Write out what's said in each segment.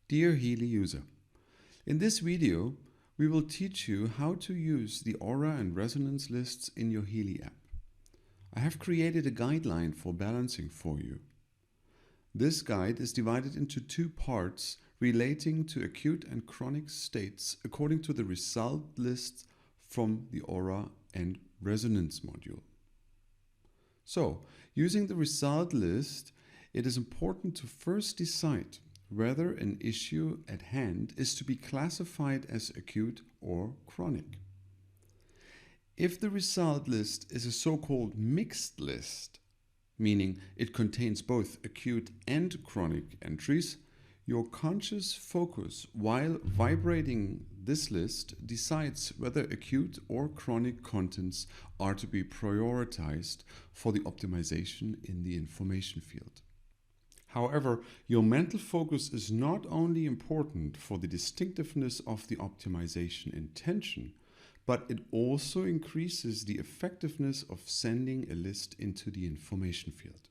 Dear Healy user, in this video we will teach you how to use the aura and resonance lists in your Healy app. I have created a guideline for balancing for you. This guide is divided into two parts relating to acute and chronic states according to the result lists from the aura and resonance module. So, using the result list, it is important to first decide whether an issue at hand is to be classified as acute or chronic. If the result list is a so-called mixed list, meaning it contains both acute and chronic entries, your conscious focus while vibrating this list decides whether acute or chronic contents are to be prioritized for the optimization in the information field. However, your mental focus is not only important for the distinctiveness of the optimization intention, but it also increases the effectiveness of sending a list into the information field.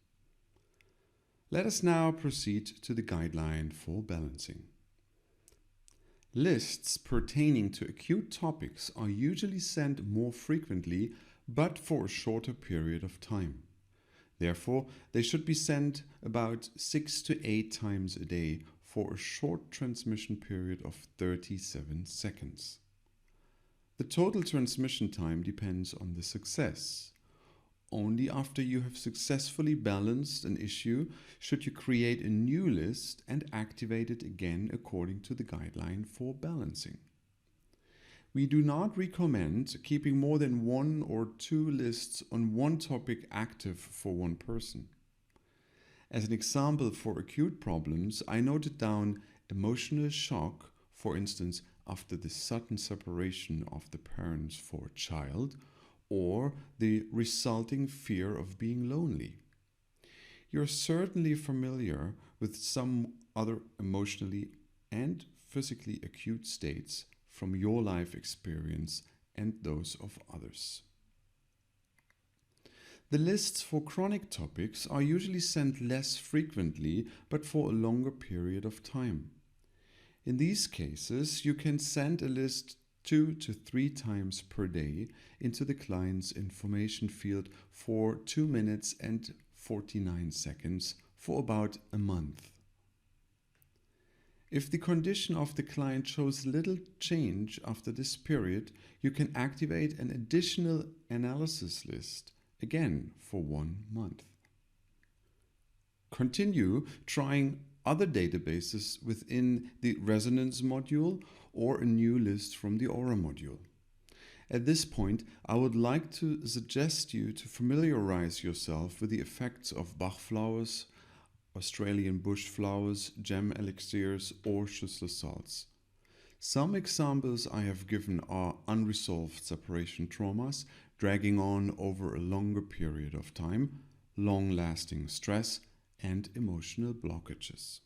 Let us now proceed to the guideline for balancing. Lists pertaining to acute topics are usually sent more frequently, but for a shorter period of time. Therefore, they should be sent about 6 to 8 times a day for a short transmission period of 37 seconds. The total transmission time depends on the success. Only after you have successfully balanced an issue should you create a new list and activate it again according to the guideline for balancing. We do not recommend keeping more than 1 or 2 lists on one topic active for one person. As an example for acute problems, I noted down emotional shock, for instance, after the sudden separation of the parents for a child, or the resulting fear of being lonely. You're certainly familiar with some other emotionally and physically acute states from your life experience and those of others. The lists for chronic topics are usually sent less frequently, but for a longer period of time. In these cases, you can send a list 2 to 3 times per day into the client's information field for 2 minutes and 49 seconds for about a month. If the condition of the client shows little change after this period, you can activate an additional analysis list, again for 1 month. Continue trying other databases within the resonance module or a new list from the aura module. At this point, I would like to suggest you to familiarize yourself with the effects of Bach flowers, Australian bush flowers, gem elixirs or Schüssler salts. Some examples I have given are unresolved separation traumas dragging on over a longer period of time, long-lasting stress, and emotional blockages.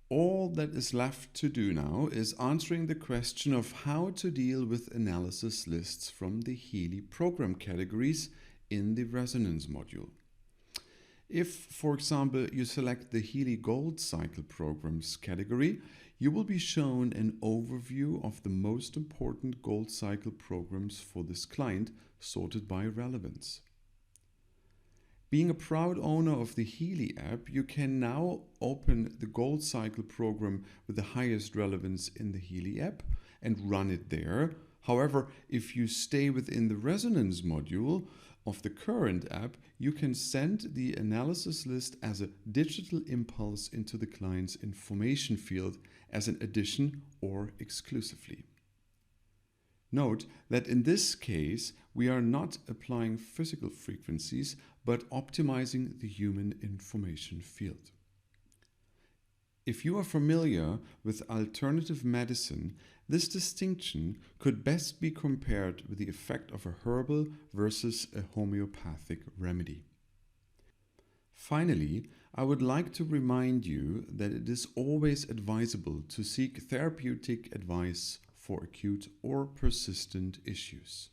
All that is left to do now is answering the question of how to deal with analysis lists from the Healy program categories in the resonance module. If, for example, you select the Healy Gold Cycle Programs category, you will be shown an overview of the most important Gold Cycle programs for this client, sorted by relevance. Being a proud owner of the Healy app, you can now open the Gold Cycle program with the highest relevance in the Healy app and run it there. However, if you stay within the resonance module of the current app, you can send the analysis list as a digital impulse into the client's information field as an addition or exclusively. Note that in this case, we are not applying physical frequencies, but optimizing the human information field. If you are familiar with alternative medicine, this distinction could best be compared with the effect of a herbal versus a homeopathic remedy. Finally, I would like to remind you that it is always advisable to seek therapeutic advice for acute or persistent issues.